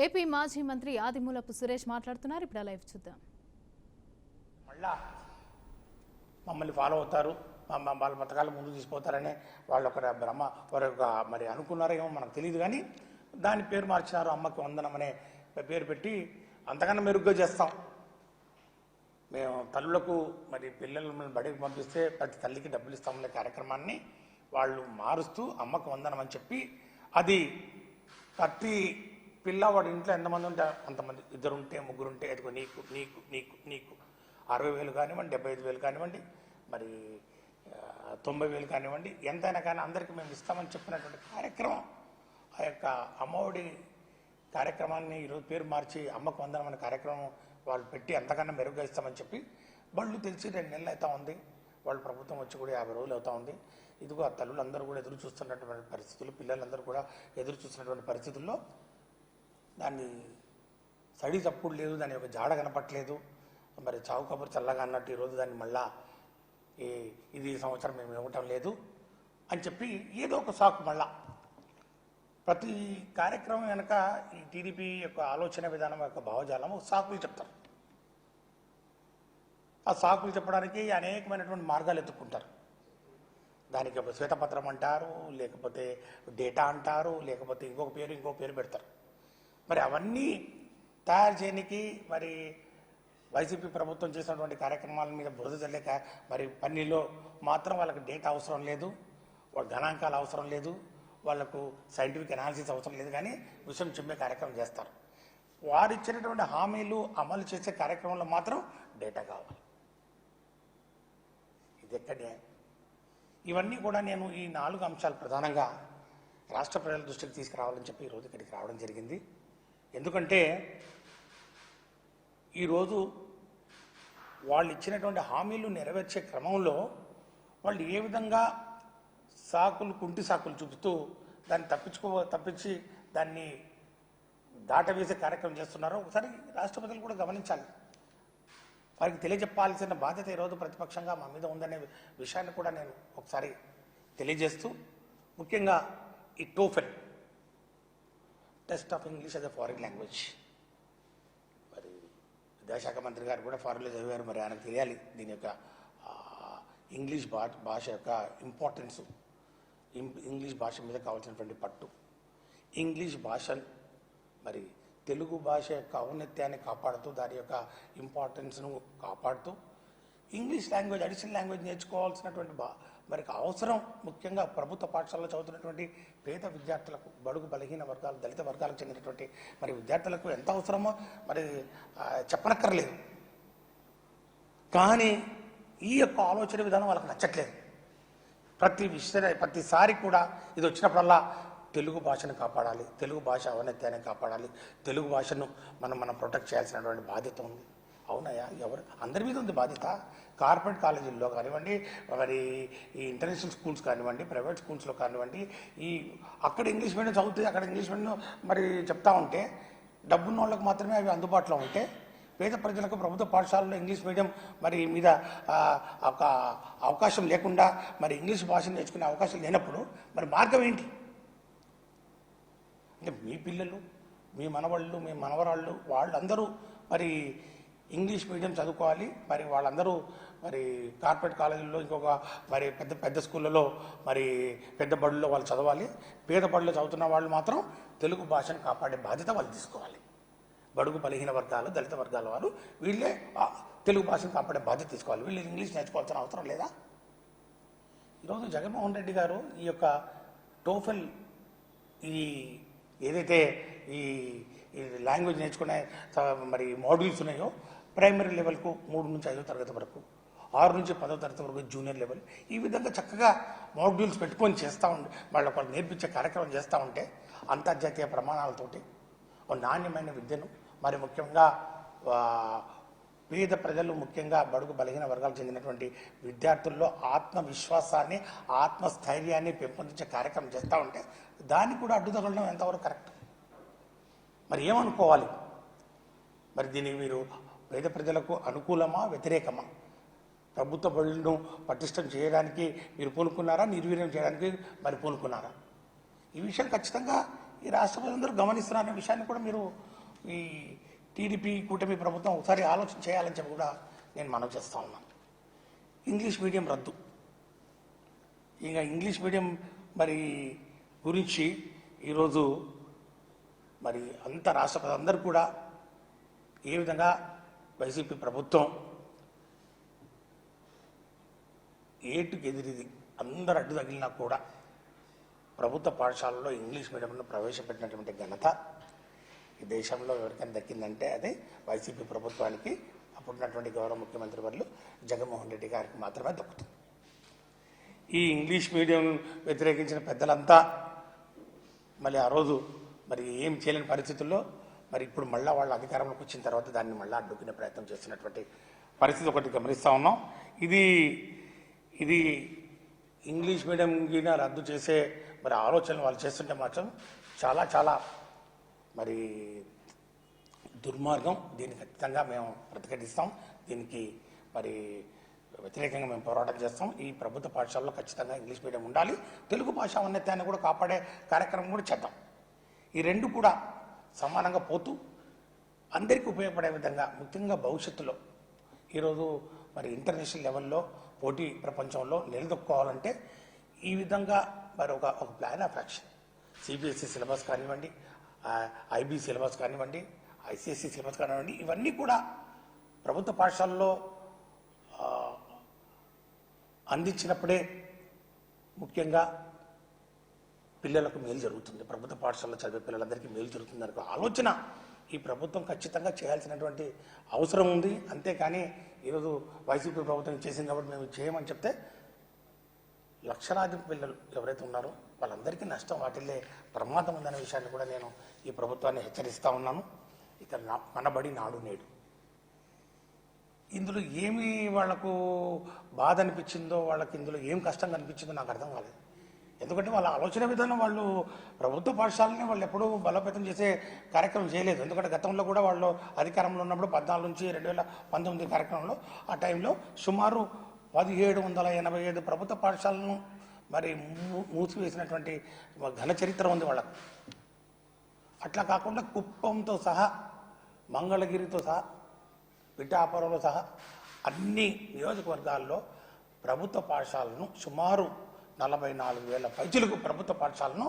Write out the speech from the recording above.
AP మాజీ మంత్రి ఆదిమూలపు సురేష్ మాట్లాడుతున్నారు. ఇప్పుడు లైవ్ చూద్దాం. మళ్ళా మమ్మల్ని ఫాలో అవుతారు, వాళ్ళ పథకాలు ముందుకు తీసుకుపోతారని వాళ్ళు ఒక భ్రమ మరి అనుకున్నారేమో మనకు తెలియదు. కానీ దాని పేరు మార్చినారు. అమ్మకి వందనం అనే పేరు పెట్టి అంతకన్నా మెరుగ్గా చేస్తాం. మేము తల్లులకు మరి పిల్లలను బడికి పంపిస్తే ప్రతి తల్లికి డబ్బులు ఇస్తామనే కార్యక్రమాన్ని వాళ్ళు మారుస్తూ అమ్మకు వందనం అని చెప్పి, అది ప్రతి పిల్లవాడి ఇంట్లో ఎంతమంది ఉంటే అంతమంది, ఇద్దరుంటే ముగ్గురుంటే ఎదుగు నీకు నీకు నీకు నీకు 60,000 కానివ్వండి, 75,000 కానివ్వండి, మరి 90,000 కానివ్వండి, ఎంతైనా కానీ అందరికీ మేము ఇస్తామని చెప్పినటువంటి కార్యక్రమం, ఆ యొక్క అమ్మఒడి కార్యక్రమాన్ని ఈరోజు పేరు మార్చి అమ్మకు వందనం అనే కార్యక్రమం వాళ్ళు పెట్టి అంతకన్నా మెరుగ్గా ఇస్తామని చెప్పి బళ్ళు తెలిసి 2 నెలలు అవుతా ఉంది. వాళ్ళు ప్రభుత్వం వచ్చి కూడా 50 రోజులు అవుతా ఉంది. ఇదిగో ఆ తల్లులందరూ కూడా ఎదురు చూస్తున్నటువంటి పరిస్థితులు, పిల్లలందరూ కూడా ఎదురు చూస్తున్నటువంటి పరిస్థితుల్లో దాన్ని సడి తప్పుడు లేదు, దాని యొక్క జాడ కనపట్లేదు. మరి చావు కబురు చల్లగా అన్నట్టు ఈరోజు దాన్ని మళ్ళా ఇది సంవత్సరం మేము ఇవ్వటం లేదు అని చెప్పి ఏదో ఒక సాకు మళ్ళా ప్రతి కార్యక్రమం వెనక ఈ టీడీపీ యొక్క ఆలోచన విధానం యొక్క భావజాలము సాకులు చెప్తారు. ఆ సాకులు చెప్పడానికి అనేకమైనటువంటి మార్గాలు ఎత్తుక్కుంటారు. దానికి ఒక శ్వేతపత్రం అంటారు, లేకపోతే డేటా అంటారు, లేకపోతే ఇంకొక పేరు పెడతారు. మరి అవన్నీ తయారు చేయడానికి మరి వైసీపీ ప్రభుత్వం చేసినటువంటి కార్యక్రమాల మీద బురద చల్లేక మరి పన్నీలో మాత్రం వాళ్ళకి డేటా అవసరం లేదు, వాళ్ళ గణాంకాలు అవసరం లేదు, వాళ్లకు సైంటిఫిక్ అనాలిసిస్ అవసరం లేదు, కానీ విషయం చెప్పే కార్యక్రమం చేస్తారు. వారు ఇచ్చినటువంటి హామీలు అమలు చేసే కార్యక్రమంలో మాత్రం డేటా కావాలి. ఇది ఎక్కడే ఇవన్నీ కూడా నేను ఈ 4 అంశాలు ప్రధానంగా రాష్ట్ర ప్రజల దృష్టికి తీసుకురావాలని చెప్పి ఈరోజు ఇక్కడికి రావడం జరిగింది. ఎందుకంటే ఈరోజు వాళ్ళు ఇచ్చినటువంటి హామీలు నెరవేర్చే క్రమంలో వాళ్ళు ఏ విధంగా కుంటి సాకులు చూపుతూ దాన్ని తప్పించి దాన్ని దాటవేసే కార్యక్రమం చేస్తున్నారో ఒకసారి రాష్ట్ర ప్రజలు కూడా గమనించాలి. వారికి తెలియజెప్పాల్సిన బాధ్యత ఈరోజు ప్రతిపక్షంగా మా మీద ఉందనే విషయాన్ని కూడా నేను ఒకసారి తెలియజేస్తూ, ముఖ్యంగా ఈ TOEFL test of English as a foreign language, మరి విద్యాశాఖ మంత్రి గారు కూడా ఫారిన్లో చదివారు, మరి ఆయనకు తెలియాలి దీని యొక్క ఇంగ్లీష్ భాష యొక్క ఇంపార్టెన్సు, ఇంగ్లీష్ భాష మీద కావాల్సినటువంటి పట్టు, ఇంగ్లీష్ భాష మరి తెలుగు భాష యొక్క ఔన్నత్యాన్ని కాపాడుతూ దాని యొక్క ఇంపార్టెన్స్ను కాపాడుతూ ఇంగ్లీష్ లాంగ్వేజ్ అడిషనల్ లాంగ్వేజ్ నేర్చుకోవాల్సినటువంటి మరి అవసరం ముఖ్యంగా ప్రభుత్వ పాఠశాలలో చదువుతున్నటువంటి పేద విద్యార్థులకు, బడుగు బలహీన వర్గాలు, దళిత వర్గాలకు చెందినటువంటి మరి విద్యార్థులకు ఎంత అవసరమో మరి చెప్పనక్కర్లేదు. కానీ ఈ యొక్క ఆలోచన విధానం వాళ్ళకి నచ్చట్లేదు. ప్రతిసారి కూడా ఇది వచ్చినప్పుడల్లా తెలుగు భాషను కాపాడాలి, తెలుగు భాష ఔన్నత్యాన్ని కాపాడాలి, తెలుగు భాషను మనం ప్రొటెక్ట్ చేయాల్సినటువంటి బాధ్యత ఉంది. అవునయ్యా, అందరి మీద ఉంది బాధ్యత. కార్పొరేట్ కాలేజీల్లో కానివ్వండి, మరి ఈ ఇంటర్నేషనల్ స్కూల్స్ కానివ్వండి, ప్రైవేట్ స్కూల్స్లో కానివ్వండి, అక్కడ ఇంగ్లీష్ మీడియం చదివితే అక్కడ ఇంగ్లీష్ మీడియం మరి చెప్తా ఉంటే డబ్బున్న వాళ్ళకి మాత్రమే అవి అందుబాటులో ఉంటే, పేద ప్రజలకు ప్రభుత్వ పాఠశాలలో ఇంగ్లీష్ మీడియం మరి మీద ఒక అవకాశం లేకుండా మరి ఇంగ్లీష్ భాషను నేర్చుకునే అవకాశం లేనప్పుడు మరి మార్గం ఏంటి? అంటే మీ పిల్లలు, మీ మనవాళ్ళు, మీ మనవరాళ్ళు వాళ్ళందరూ మరి ఇంగ్లీష్ మీడియం చదువుకోవాలి. మరి వాళ్ళందరూ మరి కార్పొరేట్ కాలేజీల్లో ఇంకొక మరి పెద్ద స్కూళ్ళలో మరి పెద్ద బడుల్లో వాళ్ళు చదవాలి. పేద బడుల్లో చదువుతున్న వాళ్ళు మాత్రం తెలుగు భాషను కాపాడే బాధ్యత వాళ్ళు తీసుకోవాలి. బడుగు బలహీన వర్గాలు, దళిత వర్గాల వారు వీళ్ళే తెలుగు భాషను కాపాడే బాధ్యత తీసుకోవాలి. వీళ్ళు ఇంగ్లీష్ నేర్చుకోవాల్సిన అవసరం లేదా? ఈరోజు జగన్మోహన్ రెడ్డి గారు ఈ యొక్క టోఫెల్ ఏదైతే ఈ లాంగ్వేజ్ నేర్చుకునే మరి మాడ్యూల్స్ ఉన్నాయో, ప్రైమరీ లెవెల్కు 3 నుంచి 5వ తరగతి వరకు, 6 నుంచి 10వ తరగతి వరకు జూనియర్ లెవెల్, ఈ విధంగా చక్కగా మాడ్యూల్స్ పెట్టుకొని చేస్తూ ఉంటే వాళ్ళకు నేర్పించే కార్యక్రమం చేస్తూ ఉంటే అంతర్జాతీయ ప్రమాణాలతోటి నాణ్యమైన విద్యను మరి ముఖ్యంగా పేద ప్రజలు, ముఖ్యంగా బడుగు బలహీన వర్గాలకు చెందినటువంటి విద్యార్థుల్లో ఆత్మవిశ్వాసాన్ని, ఆత్మస్థైర్యాన్ని పెంపొందించే కార్యక్రమం చేస్తూ ఉంటే దాన్ని కూడా అడ్డు తగలడం ఎంతవరకు కరెక్ట్? మరి ఏమనుకోవాలి? మరి దీనికి మీరు పేద ప్రజలకు అనుకూలమా, వ్యతిరేకమా? ప్రభుత్వ బడులను పటిష్టం చేయడానికి మీరు పూనుకున్నారా, నిర్వీర్యం చేయడానికి మరి పూనుకున్నారా? ఈ విషయం ఖచ్చితంగా ఈ రాష్ట్ర ప్రజలందరూ గమనిస్తున్నారనే విషయాన్ని కూడా మీరు ఈ టీడీపీ కూటమి ప్రభుత్వం ఒకసారి ఆలోచన చేయాలని చెప్పి కూడా నేను మనవి చేస్తా ఉన్నాను. ఇంగ్లీష్ మీడియం రద్దు, ఇంకా ఇంగ్లీష్ మీడియం మరి గురించి ఈరోజు మరి అంత రాష్ట్ర ప్రజలందరూ కూడా ఏ విధంగా వైసీపీ ప్రభుత్వం ఏటుకు ఎదిరిది అందరు అడ్డు తగిలినా కూడా ప్రభుత్వ పాఠశాలలో ఇంగ్లీష్ మీడియంలో ప్రవేశపెట్టినటువంటి ఘనత ఈ దేశంలో ఎవరికైనా దక్కిందంటే అది వైసీపీ ప్రభుత్వానికి, అప్పుడున్నటువంటి గౌరవ ముఖ్యమంత్రి వర్యులు జగన్మోహన్ రెడ్డి గారికి మాత్రమే దక్కుతుంది. ఈ ఇంగ్లీష్ మీడియం వ్యతిరేకించిన పెద్దలంతా మళ్ళీ ఆ రోజు మరి ఏం చేయలేని పరిస్థితుల్లో మరి ఇప్పుడు మళ్ళీ వాళ్ళ అధికారంలోకి వచ్చిన తర్వాత దాన్ని మళ్ళీ అడ్డుకునే ప్రయత్నం చేస్తున్నటువంటి పరిస్థితి ఒకటి గమనిస్తూ ఉన్నాం. ఇది ఇంగ్లీష్ మీడియం గిన రద్దు చేసే మరి ఆలోచనలు వాళ్ళు చేస్తుంటే మాత్రం చాలా చాలా మరి దుర్మార్గం. దీన్ని ఖచ్చితంగా మేము ప్రతిఘటిస్తాం, దీనికి మరి వ్యతిరేకంగా మేము పోరాటం చేస్తాం. ఈ ప్రభుత్వ పాఠశాలలో ఖచ్చితంగా ఇంగ్లీష్ మీడియం ఉండాలి, తెలుగు భాష ఉన్నతాన్ని కూడా కాపాడే కార్యక్రమం కూడా చేద్దాం. ఈ రెండు కూడా సమానంగా పోతూ అందరికీ ఉపయోగపడే విధంగా, ముఖ్యంగా భవిష్యత్తులో ఈరోజు మరి ఇంటర్నేషనల్ లెవెల్లో పోటీ ప్రపంచంలో నిలదొక్కుకోవాలంటే ఈ విధంగా మరి ఒక plan of action, CBSE syllabus కానివ్వండి, ఐబీ సిలబస్ కానివ్వండి, ఐసిఎస్ఈ సిలబస్ కానివ్వండి, ఇవన్నీ కూడా ప్రభుత్వ పాఠశాలలో అందించినప్పుడే ముఖ్యంగా పిల్లలకు మేలు జరుగుతుంది, ప్రభుత్వ పాఠశాలలో చదివే పిల్లలందరికీ మేలు జరుగుతుంది అనే ఆలోచన ఈ ప్రభుత్వం ఖచ్చితంగా చేయాల్సినటువంటి అవసరం ఉంది. అంతేకాని ఈరోజు వైసీపీ ప్రభుత్వం చేసింది కాబట్టి మేము చేయమని చెప్తే లక్షలాది పిల్లలు ఎవరైతే ఉన్నారో వాళ్ళందరికీ నష్టం వాటిల్లే ప్రమాదం ఉందనే విషయాన్ని కూడా నేను ఈ ప్రభుత్వాన్ని హెచ్చరిస్తూ ఉన్నాను. ఇక మనబడి నాడు నేడు ఇందులో ఏమి వాళ్లకు బాధ అనిపించిందో, వాళ్ళకి ఇందులో ఏం కష్టంగా అనిపించిందో నాకు అర్థం కాలేదు. ఎందుకంటే వాళ్ళ ఆలోచన విధానం వాళ్ళు ప్రభుత్వ పాఠశాలని వాళ్ళు ఎప్పుడూ బలోపేతం చేసే కార్యక్రమం చేయలేదు. ఎందుకంటే గతంలో కూడా వాళ్ళు అధికారంలో ఉన్నప్పుడు 14 నుంచి 2019 కార్యక్రమంలో ఆ టైంలో సుమారు 1787 ప్రభుత్వ పాఠశాలను మరి మూసివేసినటువంటి ఘన చరిత్ర ఉంది వాళ్ళకు. అట్లా కాకుండా కుప్పంతో సహా, మంగళగిరితో సహా, పిఠాపురంలో సహా అన్ని నియోజకవర్గాల్లో ప్రభుత్వ పాఠశాలను సుమారు 44,000 పైచులకు ప్రభుత్వ పాఠశాలను